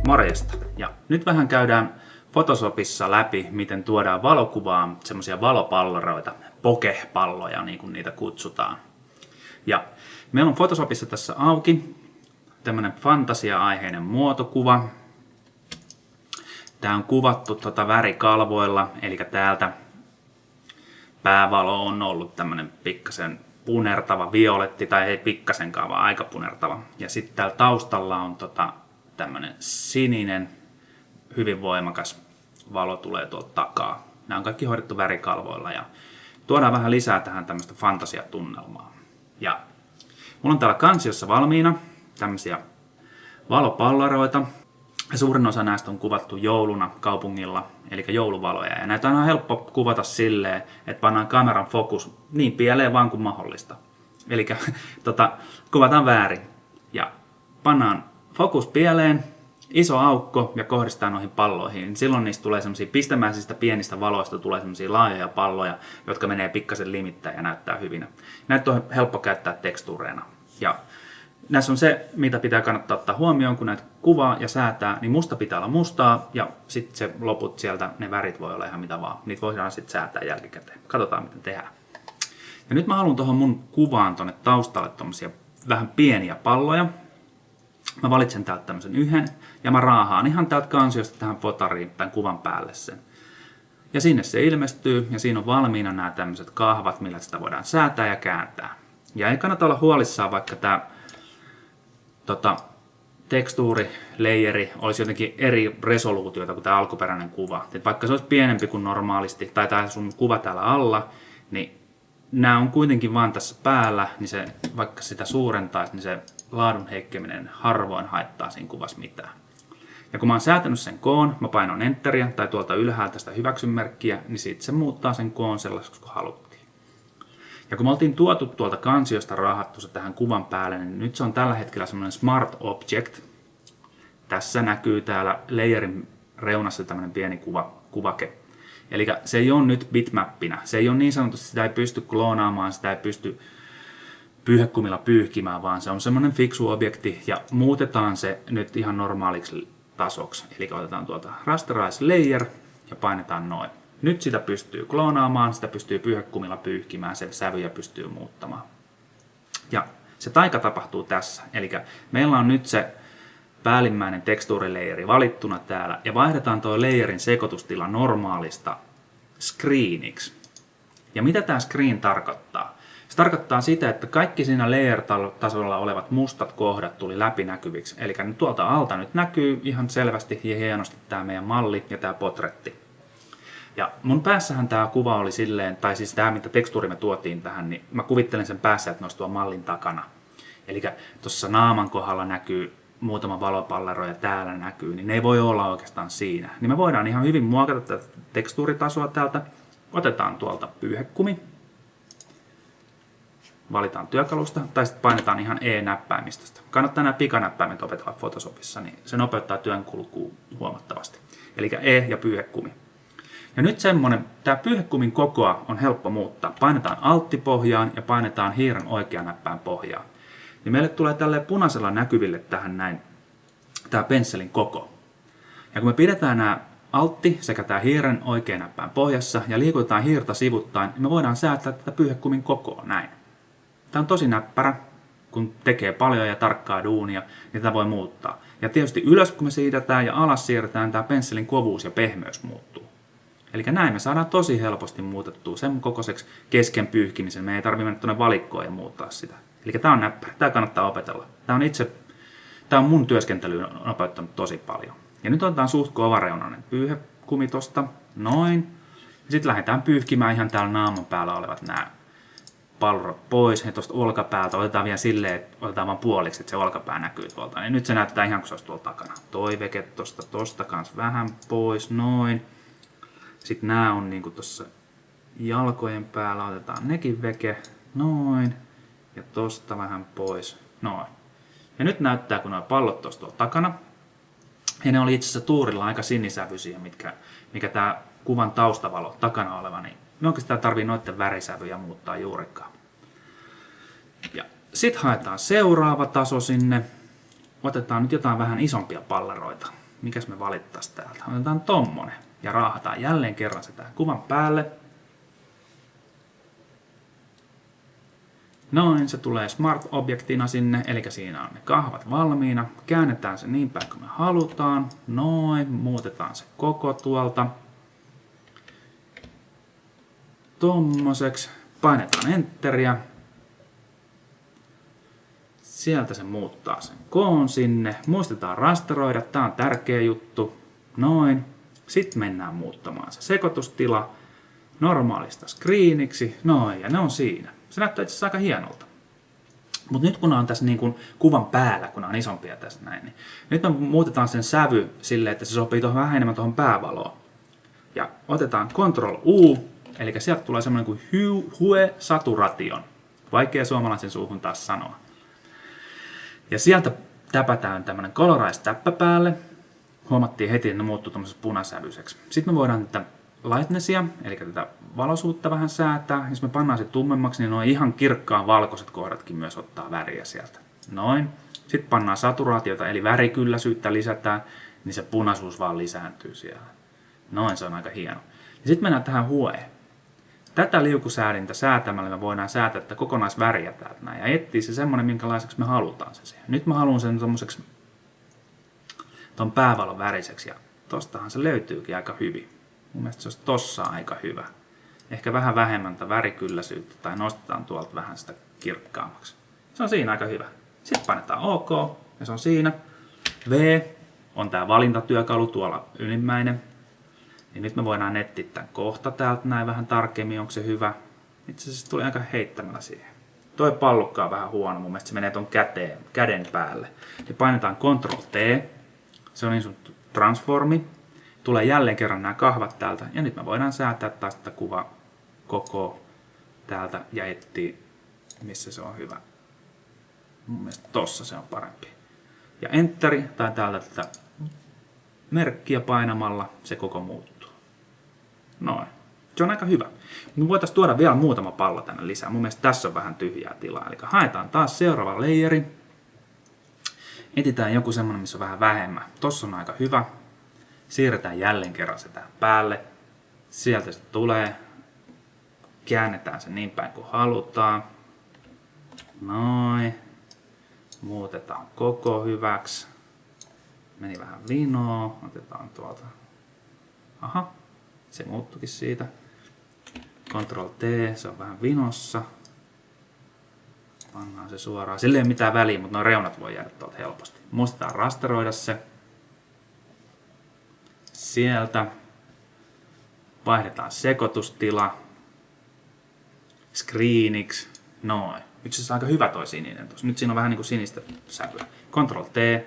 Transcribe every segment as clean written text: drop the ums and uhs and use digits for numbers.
Morjesta. Ja nyt vähän käydään Photoshopissa läpi, miten tuodaan valokuvaan semmoisia valopalleroita, bokeh-palloja niin kuin niitä kutsutaan. Ja meillä on Photoshopissa tässä auki tämmöinen fantasia-aiheinen muotokuva. Tämä on kuvattu värikalvoilla, eli täältä päävalo on ollut tämmöinen pikkasen punertava violetti, tai ei pikkasenkaan, vaan aika punertava. Ja sitten täällä taustalla on tämmöinen sininen, hyvin voimakas valo tulee tuolta takaa. Nämä on kaikki hoidettu värikalvoilla ja tuodaan vähän lisää tähän tämmöistä fantasiatunnelmaa. Ja mulla on täällä kansiossa valmiina tämmöisiä valopalleroita. Ja suurin osa näistä on kuvattu jouluna kaupungilla, eli jouluvaloja. Ja näitä on helppo kuvata silleen, että pannaan kameran fokus niin pieleen vaan kuin mahdollista. Eli kuvataan väärin. Ja pannaan fokus pieleen, iso aukko ja kohdistaa noihin palloihin. Silloin niistä tulee semmosia pistemäisistä pienistä valoista tulee semmosia laajoja palloja, jotka menee pikkasen limittäin ja näyttää hyvinä. Näitä on helppo käyttää tekstuureina. Ja näissä on se, mitä pitää kannattaa ottaa huomioon, kun näitä kuvaa ja säätää, niin musta pitää olla mustaa ja sitten se loput sieltä, ne värit voi olla ihan mitä vaan. Niitä voidaan sitten säätää jälkikäteen. Katsotaan, miten tehdään. Ja nyt mä haluan tuohon mun kuvaan tonne taustalle tommosia vähän pieniä palloja. Mä valitsen täältä tämmöisen yhden ja mä raahaan ihan täältä kansiosta tähän fotariin tämän kuvan päälle sen. Ja sinne se ilmestyy ja siinä on valmiina nämä tämmöiset kahvat, millä sitä voidaan säätää ja kääntää. Ja ei kannata olla huolissaan, vaikka tämä tekstuurileijeri olisi jotenkin eri resoluutioita kuin tämä alkuperäinen kuva. Et vaikka se olisi pienempi kuin normaalisti tai tämä sun kuva täällä alla, niin nämä on kuitenkin vaan tässä päällä, niin se, vaikka sitä suurentaisi, niin se laadun heikkeminen harvoin haittaa siinä kuvassa mitään. Ja kun mä oon säätänyt sen koon, mä painan enteriä tai tuolta ylhäältä sitä hyväksyn-merkkiä, niin sitten se muuttaa sen koon sellaiseksi kuin haluttiin. Ja kun me oltiin tuotu tuolta kansiosta raahattu se tähän kuvan päälle, niin nyt se on tällä hetkellä semmoinen Smart Object. Tässä näkyy täällä layerin reunassa tämmöinen pieni kuvake. Eli se ei ole nyt bitmappina. Se ei ole niin sanotusti, sitä ei pysty kloonaamaan, sitä ei pysty pyyhekumilla pyyhkimään, vaan se on semmoinen fiksu objekti ja muutetaan se nyt ihan normaaliksi tasoksi. Eli otetaan tuolta Rasterize Layer ja painetaan noin. Nyt sitä pystyy kloonaamaan, sitä pystyy pyyhekumilla pyyhkimään, se sävyjä pystyy muuttamaan. Ja se taika tapahtuu tässä. Eli meillä on nyt se päällimmäinen tekstuurileijeri valittuna täällä ja vaihdetaan tuo layerin sekoitustila normaalista screeniksi. Ja mitä tämä screen tarkoittaa? Se tarkoittaa sitä, että kaikki siinä layer-tasolla olevat mustat kohdat tuli läpinäkyviksi. Eli tuolta alta nyt näkyy ihan selvästi ja hienosti tämä meidän malli ja tämä potretti. Ja mun päässähän tämä kuva oli silleen, tai siis tämä mitä tekstuuri me tuotiin tähän, niin mä kuvittelen sen päässä, että ne olisi tuon mallin takana. Eli tuossa naaman kohdalla näkyy muutama valopallero ja täällä näkyy, niin ne ei voi olla oikeastaan siinä. Niin me voidaan ihan hyvin muokata tätä tekstuuritasoa täältä. Otetaan tuolta pyyhekumi. Valitaan työkalusta tai sitten painetaan ihan E-näppäimistöstä. Kannattaa nämä pikanäppäimet opetella Photoshopissa, niin se nopeuttaa työn kulkua huomattavasti. Eli E ja pyyhekumi. Ja nyt tämä pyyhekumin kokoa on helppo muuttaa. Painetaan Alt-pohjaan ja painetaan hiiren oikean näppäin pohjaan. Niin meille tulee tälleen punaisella näkyville tähän näin tämä pensselin koko. Ja kun me pidetään nämä Altti sekä tämä hiiren oikean näppäin pohjassa ja liikutetaan hiirtä sivuttain, niin me voidaan säätää tätä pyyhekumin kokoa näin. Tämä on tosi näppärä, kun tekee paljon ja tarkkaa duunia, niin tätä voi muuttaa. Ja tietysti ylös kun me siirretään ja alas siirretään, tämä pensselin kovuus ja pehmeys muuttuu. Eli näin me saadaan tosi helposti muutettua sen kokoiseksi kesken pyyhkimisen. Me ei tarvitse mennä tuonne valikkoon ja muuttaa sitä. Eli tämä on näppärä. Tämä kannattaa opetella. Tämä on mun työskentelyyn nopeuttanut tosi paljon. Ja nyt otetaan suht kovareunainen pyyhekumi tosta. Noin. Ja sitten lähdetään pyyhkimään ihan täällä naaman päällä olevat nämä pallorot pois. Ja tuosta olkapäältä otetaan vielä silleen, että otetaan vaan puoliksi, että se olkapää näkyy tuolta. Ja nyt se näyttää ihan kuin se olisi tuolla takana. Toi veke tosta kans vähän pois. Noin. Sitten nämä on niinku tuossa jalkojen päällä, otetaan nekin veke, noin, ja tosta vähän pois, noin. Ja nyt näyttää, kun nuo pallot tuossa tuolla takana, ja ne oli itse asiassa tuurilla aika sinisävyisiä, mikä tämä kuvan taustavalo takana oleva, niin me oikeastaan tarvii noiden värisävyjä muuttaa juurikaan. Ja sitten haetaan seuraava taso sinne, otetaan nyt jotain vähän isompia palleroita. Mikäs me valittaisiin täältä? Otetaan tommonen ja raahataan jälleen kerran se tähän kuvan päälle. Noin, se tulee Smart-objektina sinne, eli siinä on ne kahvat valmiina. Käännetään se niin päin kuin me halutaan. Noin, muutetaan se koko tuolta. Tommoseksi. Painetaan Enteriä. Sieltä se muuttaa sen koon sinne. Muistetaan rasteroida, tää on tärkeä juttu. Noin. Sitten mennään muuttamaan se sekoitustila normaalista screeniksi. Noin, ja ne on siinä. Se näyttää itse asiassa aika hienolta. Mutta nyt kun on tässä niin kuin kuvan päällä, kun on isompia tässä näin, niin nyt me muutetaan sen sävy silleen, että se sopii vähän enemmän tuohon päävaloon. Ja otetaan Ctrl-U, eli sieltä tulee semmoinen kuin Hue Saturation. Vaikea suomalaisen suuhun taas sanoa. Ja sieltä täpätään tämmöinen Colorize-täppä päälle. Huomattiin heti, että ne muuttuu tämmöiseksi punasävyiseksi. Sitten me voidaan tätä lightnessia, eli tätä valoisuutta vähän säätää. Jos me pannaan se tummemmaksi, niin nuo ihan kirkkaan valkoiset kohdatkin myös ottaa väriä sieltä. Noin. Sitten pannaan saturaatiota, eli värikylläisyyttä lisätään, niin se punaisuus vaan lisääntyy siellä. Noin, se on aika hieno. Ja sitten mennään tähän hueen. Tätä liukusäädintä säätämällä me voidaan säätää tätä kokonaisväriä täältä näin. Ja etsiä se semmoinen, minkälaiseksi me halutaan se siihen. Nyt mä haluan sen tommoseksi ton päävalon väriseksi, ja tostahan se löytyykin aika hyvin. Mun mielestä se olisi tossa aika hyvä. Ehkä vähän vähemmän värikylläisyyttä tai nostetaan tuolta vähän sitä kirkkaammaksi. Se on siinä aika hyvä. Sitten painetaan OK ja se on siinä. V on tää valintatyökalu tuolla ylimmäinen. Ja nyt me voidaan etsiä tämän kohta täältä näin vähän tarkemmin, onko se hyvä. Itse asiassa tuli aika heittämällä siihen. Toi pallukka on vähän huono, mun mielestä se menee ton käden päälle. Ja painetaan Ctrl-T. Se on niin sanottu transformi. Tulee jälleen kerran nämä kahvat täältä. Ja nyt me voidaan säätää taas tätä kuva koko täältä ja etsiä, missä se on hyvä. Mun mielestä tossa se on parempi. Ja Enteri tai täältä tätä merkkiä painamalla se koko muuttuu. Noin. Se on aika hyvä. Me voitaisiin tuoda vielä muutama pallo tänne lisää. Mun mielestä tässä on vähän tyhjää tilaa. Eli haetaan taas seuraava layeri. Etsitään joku semmonen, missä on vähän vähemmän. Tossa on aika hyvä. Siirretään jälleen kerran se tähän päälle. Sieltä se tulee. Käännetään se niin päin kuin halutaan. Noin. Muutetaan koko hyväksi. Meni vähän vinoa. Otetaan tuolta. Aha. Se muuttuikin siitä. Ctrl-T. Se on vähän vinossa. Pannaan se suoraan. Sillä ei ole mitään väliä, mutta nuo reunat voi jäädä tuolta helposti. Muistetaan rasteroida se. Sieltä vaihdetaan sekoitustila screeniksi. Noin. Nyt se on aika hyvä toi sininen tuossa. Nyt siinä on vähän niin kuin sinistä sävyä. Ctrl-T.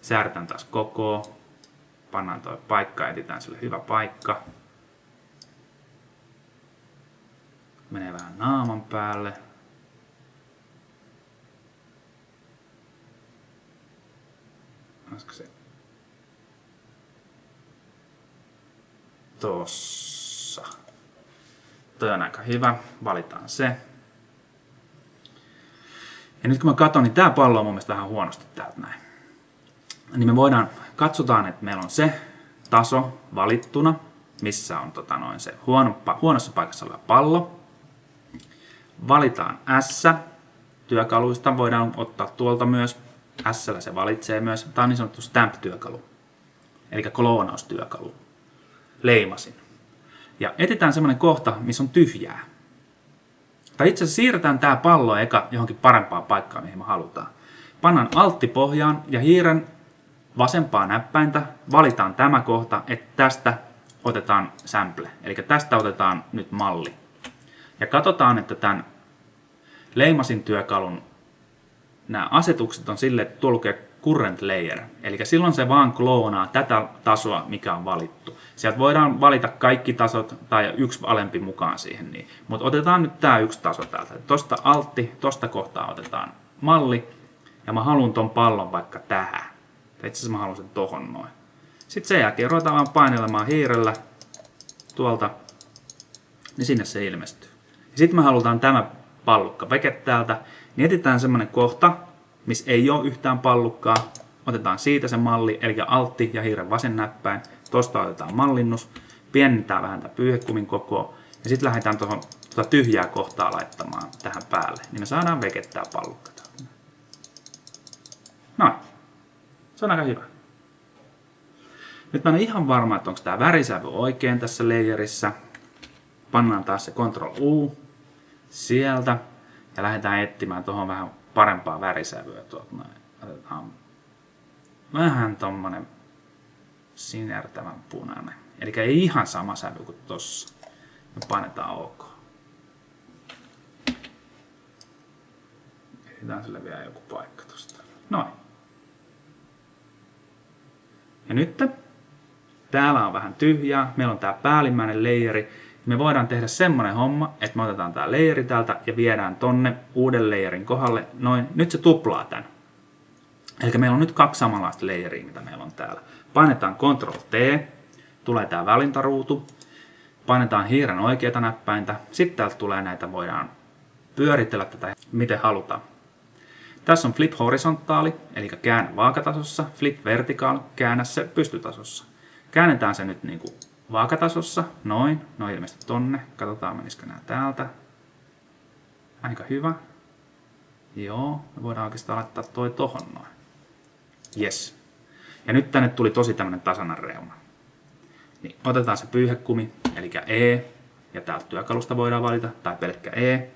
Säädetään taas koko. Pannaan toi paikka. Etsitään sille hyvä paikka. Menee vähän naaman päälle. Olisiko se tossa? Toi on aika hyvä. Valitaan se. Ja nyt kun mä katson, niin tää pallo on mun mielestä vähän huonosti täältä näin. Niin me katsotaan, että meillä on se taso valittuna, missä on se huonossa paikassa oleva pallo. Valitaan S. Työkaluista voidaan ottaa tuolta myös. S:llä se valitsee myös. Tämä on niin sanottu stamp-työkalu. Eli kloonaustyökalu. Leimasin. Ja etsitään semmoinen kohta, missä on tyhjää. Tai itse asiassa siirretään tämä pallo eka johonkin parempaan paikkaan, mihin me halutaan. Pannaan altti pohjaan ja hiiren vasempaa näppäintä. Valitaan tämä kohta, että tästä otetaan sample. Eli tästä otetaan nyt malli. Ja katsotaan, että tämän leimasin työkalun nämä asetukset on silleen, että tuolla lukee current layer. Eli silloin se vaan kloonaa tätä tasoa, mikä on valittu. Sieltä voidaan valita kaikki tasot tai yksi alempi mukaan siihen. Niin. Mutta otetaan nyt tämä yksi taso täältä. Tosta altti, tosta kohtaa otetaan malli. Ja mä haluan ton pallon vaikka tähän. Tai itse asiassa mä haluan sen tohon noin. Sitten sen jälkeen ruvetaan vaan painelemaan hiirellä tuolta. Niin sinne se ilmestyy. Sitten me halutaan tämä pallukka veke täältä. Niin etsitään semmonen kohta, missä ei ole yhtään pallukkaa. otetaan siitä se malli, eli altti ja hiiren vasen näppäin. Tuosta otetaan mallinnus, pienennetään vähän tämän pyyhekumin kokoa ja sitten lähdetään tuohon tyhjää kohtaa laittamaan tähän päälle. Niin me saadaan vekettää pallukka. Noin. Se on aika hyvä. Nyt mä en ole ihan varma, että onko tämä värisävy oikein tässä layerissa. Pannaan taas se Ctrl-U sieltä ja lähdetään etsimään tuohon vähän parempaa värisävyä. Otetaan vähän tommonen sinertävän punainen. Eli ei ihan sama sävy kuin tossa. Me painetaan OK. Etsitään sille vielä joku paikka tosta. Noin. Ja nyt täällä on vähän tyhjää. Meillä on tää päällimmäinen layeri. Me voidaan tehdä semmonen homma, että me otetaan tää layeri täältä ja viedään tonne uuden layerin kohdalle. Noin. Nyt se tuplaa tän. Eli meillä on nyt 2 samanlaista layeria, mitä meillä on täällä. Painetaan Ctrl-T. Tulee tää valintaruutu. Painetaan hiiren oikeata näppäintä. Sitten täältä tulee näitä, voidaan pyöritellä tätä miten halutaan. Tässä on flip horisontaali, eli käännä vaakatasossa. Flip vertical, käännä se pystytasossa. Käännetään se nyt niinku vaakatasossa. Noin. No ilmeisesti tonne. Katsotaan menisikö nää täältä. Aika hyvä. Joo, me voidaan oikeastaan laittaa toi tohon noin. Yes. Ja nyt tänne tuli tosi tämmönen tasainen reuna. Niin otetaan se pyyhekumi, eli E, ja täältä työkalusta voidaan valita, tai pelkkä E.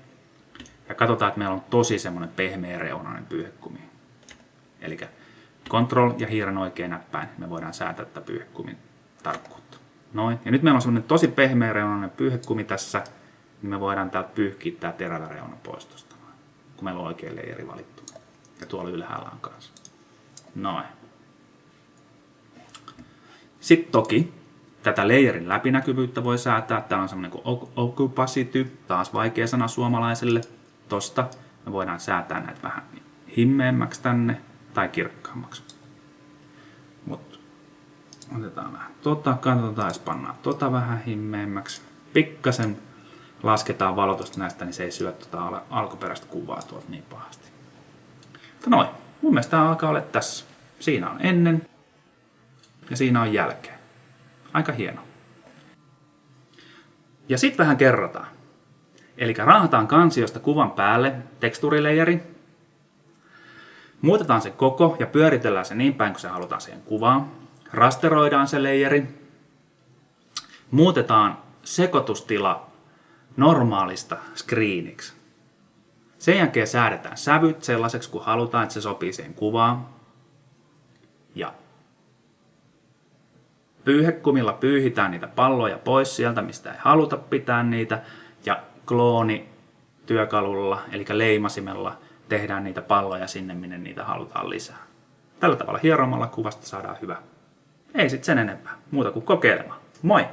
Ja katsotaan, että meillä on tosi semmoinen pehmeä reunainen pyyhekumi. Eli Ctrl ja hiiren oikea näppäin, me voidaan säätää tätä pyyhekumin tarkkuutta. Noin. Ja nyt meillä on semmoinen tosi pehmeä reunainen pyyhekumi tässä, niin me voidaan täältä pyyhkiä tää terävä reuna pois tosta, kun meillä on oikea layeri valittu. Ja tuolla ylhäällä on kanssa. Noin. Sitten toki tätä layerin läpinäkyvyyttä voi säätää. Täällä on semmoinen kuin opacity, taas vaikea sana suomalaiselle. Tosta me voidaan säätää näitä vähän himmeämmäksi tänne tai kirkkaammaksi. Mut otetaan vähän katsotaan, jos pannaan vähän himmeämmäksi. Pikkasen lasketaan valotusta näistä, niin se ei syö alkuperäistä kuvaa tuolta niin pahasti. Mutta noin, mun mielestä tämä alkaa olla tässä. Siinä on ennen ja siinä on jälkeen. Aika hieno. Ja sitten vähän kerrotaan. Eli raahataan kansiosta kuvan päälle teksturileijeri. Muutetaan se koko ja pyöritellään se niin päin, kun se halutaan siihen kuvaan. Rasteroidaan se leijeri. Muutetaan sekoitustila normaalista screeniksi. Sen jälkeen säädetään sävyt sellaiseksi, kun halutaan, että se sopii siihen kuvaan. Ja pyyhekumilla pyyhitään niitä palloja pois sieltä, mistä ei haluta pitää niitä. Ja klooni työkalulla, eli leimasimella, tehdään niitä palloja sinne, minne niitä halutaan lisää. Tällä tavalla hieromalla kuvasta saadaan hyvä. Ei sit sen enempää. Muuta kuin kokeilemaan. Moi!